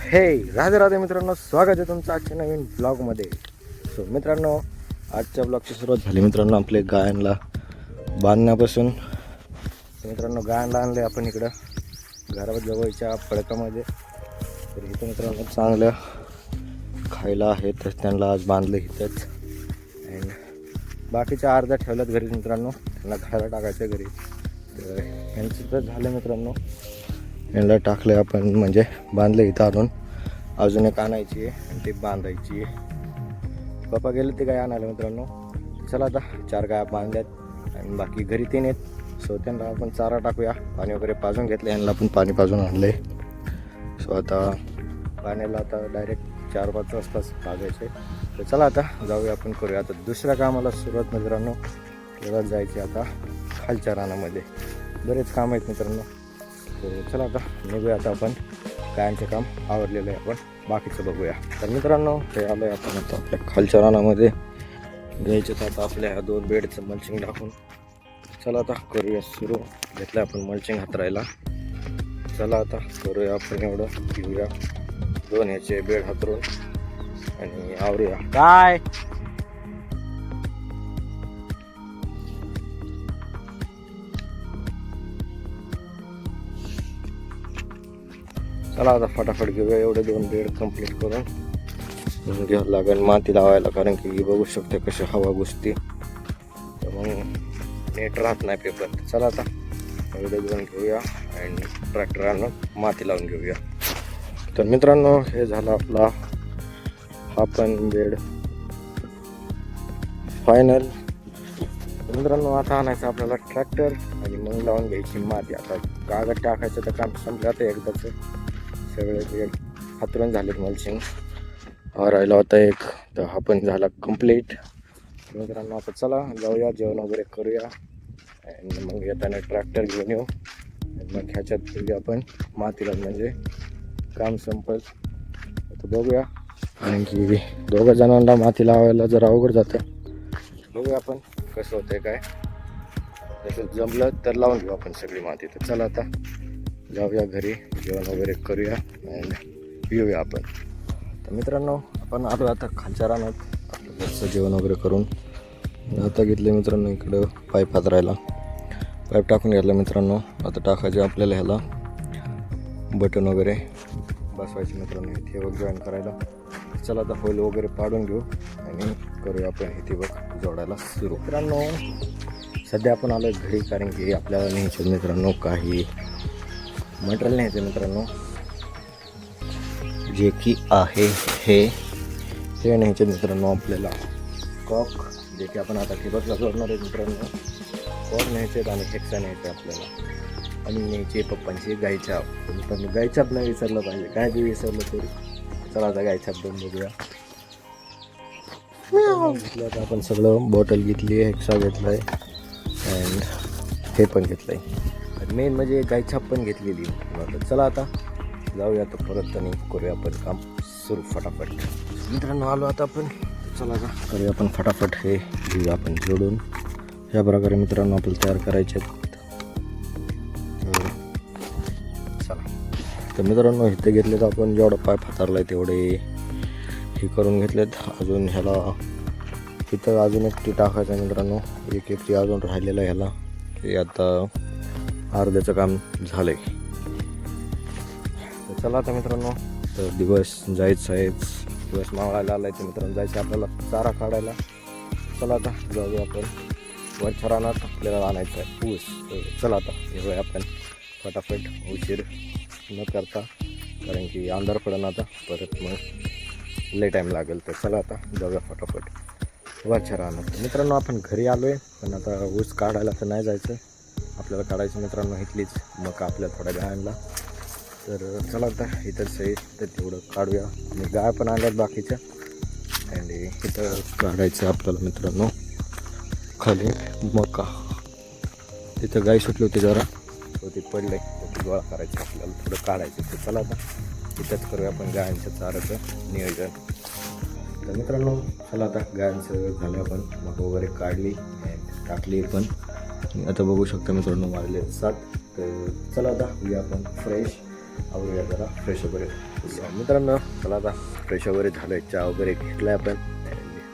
हे राधे राधे मित्रांनो, स्वागत आहे तुमचं आजच्या नवीन ब्लॉगमध्ये. सो मित्रांनो, आजच्या ब्लॉगची सुरुवात झाली मित्रांनो आपले गायांना बांधण्यापासून. मित्रांनो गायांना आणले आपण इकडं घराजवळच्या फडकामध्ये. तर इथं मित्रांनो चांगलं खायला आहे, तर त्यांना आज बांधलं इथंच. अँड बाकीच्या अर्ध्या ठेवल्यात घरी मित्रांनो, त्यांना खायला टाकायचं घरी. तर यांचं तर झालं मित्रांनो, यांना टाकले आपण, म्हणजे बांधले इथं आणून. अजून एक आणायची आहे आणि ती बांधायची आहे. पप्पा गेले ते गाय आणायला मित्रांनो. चला आता 4 गाय बांधल्यात आणि बाकी घरी 3 आहेत. सो त्यांना आपण चारा टाकूया. पाणी वगैरे पाजून घेतलं, यांना पण पाणी पाजून आणले. सो आता पाण्याला आता डायरेक्ट 4-5 वाजताच पाजायचे. तर चला आता जाऊया आपण, करूया आता दुसऱ्या कामाला सुरुवात मित्रांनो. आपल्याला जायचे आता खालच्या रानामध्ये. बरेच काम आहेत मित्रांनो. तर चला आता निघूया. आता आपण गायांचं काम आवरलेलं आहे, आपण बाकीचं बघूया. तर मित्रांनो हे आलं आहे आपण आता आपल्या खालच्या रानामध्ये. घ्यायचं तर आता आपल्या ह्या 2 बेडचं मल्चिंग टाकून. चला आता करूया सुरू. घेतलं आपण मल्चिंग हातरायला. चला आता करूया आपण, एवढं घेऊया 2 ह्याचे बेड हातरून आणि आवरूया. काय चला आता फटाफट घेऊया, एवढे 2 बेड कंप्लीट करून घ्यावं लागेल माती लावायला. कारण की बघू शकते कशी हवा घुसते, तर मग नेट राहत नाही पेपर. चला आता एवढे 2 घेऊया आणि ट्रॅक्टरानं माती लावून घेऊया. तर मित्रांनो हे झालं आपला हा पण बेड फायनल. मित्रांनो आता आणायचं आपल्याला ट्रॅक्टर आणि मग लावून घ्यायची माती. आता कागद टाकायचं तर काम संपलं आता एकदाच. सगळे बेड हातरून झालेत मल्चिंग. हा राहिला होता एक, तर हा पण झाला कंप्लीट. मित्रांनो आता चला जाऊया, जेवण वगैरे करूया आणि मग येताना ट्रॅक्टर घेऊन येऊ. मग ह्याच्यात घेऊया आपण मातीला, म्हणजे काम संपल. आता बघूया, कारण की 2 जणांना माती लावायला जरा अवघड जातं. बघूया आपण कसं होतंय काय. जसं जमलं तर लावून घेऊ आपण सगळी माती. तर चला आता जाऊया घरी, जेवण वगैरे करूया आणि येऊया आपण. तर मित्रांनो आपण आलो आता खालच्या रानात. आपलं घरचं जेवण वगैरे करून आता घेतलं मित्रांनो इकडं पाईप हातरायला. पाईप टाकून घेतलं मित्रांनो. आता टाकायचे आपल्याला ह्याला बटन वगैरे बसवायचे मित्रांनो इथे बघ जॉईन करायला. चला आता होल वगैरे पाडून घेऊ आणि करूया आपण इथे बघ जोडायला सुरू. मित्रांनो सध्या आपण आलो घरी, कारण की आपल्याला न्यायचे मित्रांनो काही मटेरियल न्यायचं मित्रांनो, जे की आहे हे न्यायचे मित्रांनो आपल्याला. कॉक जे की आपण आता ठिबकला जोडणार आहे मित्रांनो. कॉक न्यायचे आणि हेक्सा न्यायचे आपल्याला. आणि न्यायचे पप्पांची गायछाप. मित्रांनो गायछाप नाही विसरलं पाहिजे, काय बी विसरलं तरी. चला आता गायछाप दोन बघूया. घेतलं आता आपण सगळं. बॉटल घेतली आहे, हेक्सा घेतला आहे अँड हे पण घेतलं आहे. मेन म्हणजे गायछाप पण घेतलेली. चला आता जाऊया आता परत आणि करूया आपण काम सुरू फटाफट. मित्रांनो आलो आता आपण. चला आता करूया आपण फटाफट. हे घेऊया आपण जोडून. ह्या प्रकारे मित्रांनो आपल्याला तयार करायचे आहेत. चला तर मित्रांनो इथे घेतलेत आपण, जेवढा पाईप हातारला आहे तेवढे हे करून घेतलेत. अजून ह्याला इथं अजून एक टी टाकायचं आहे मित्रांनो. एक टी अजून राहिलेलं आहे ह्याला. हे आता अर्ध्याचं काम झालं आहे. तर चला आता मित्रांनो, तर दिवस जायचं आहेच. दिवस मावळायला आला आहे तर मित्रांनो जायचं आपल्याला चारा काढायला. चला आता जाऊया आपण वरच्या रानात. आपल्याला आणायचं आहे ऊस. चला आता घेऊया आपण फटाफट, उशीर न करता, कारण की अंधार पडणं आता परत मग लय टाईम लागेल. तर चला आता जाऊया फटाफट वरच्या रानात. मित्रांनो आपण घरी आलो आहे, पण आता ऊस काढायला तर नाही जायचं. आपल्याला काढायचं मित्रांनो इथलीच मग आपल्याला थोड्या गायांना. तर चला आता इथंच आहे, तर तेवढं काढूया. आणि गाय पण आणल्यात बाकीच्या. आणि इथं काढायचं आपल्याला मित्रांनो खाली मका. तिथं गाय सुटली होती जरा, तो ती पडलं आहे, तर ती गोळा करायची आपल्याला, थोडं काढायचं. तर चला आता इथंच करूया आपण गायांच्या चाराचं नियोजन. तर मित्रांनो चला आता गायांचं झालं, आपण मका वगैरे काढली टाकली पण. आता बघू शकता मित्रांनो वाजले 7. तर चला आता होऊया आपण फ्रेश आवरूया जरा फ्रेश वगैरे. मित्रांनो चला आता फ्रेश वगैरे झालं आहे, चहा वगैरे घेतला आहे आपण,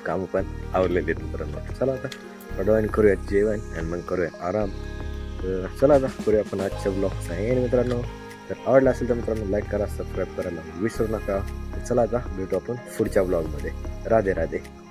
कामं पण आवरलेले आहेत मित्रांनो. चला आता थोड्या वेळाने करूया जेवण आणि मग करूया आराम. तर चला आता करूया आपण आजच्या ब्लॉगचा एंड मित्रांनो. तर आवडला असेल तर मित्रांनो लाईक करा, सबस्क्राईब करायला विसरू नका. चला आता भेटू आपण पुढच्या ब्लॉगमध्ये. राधे राधे.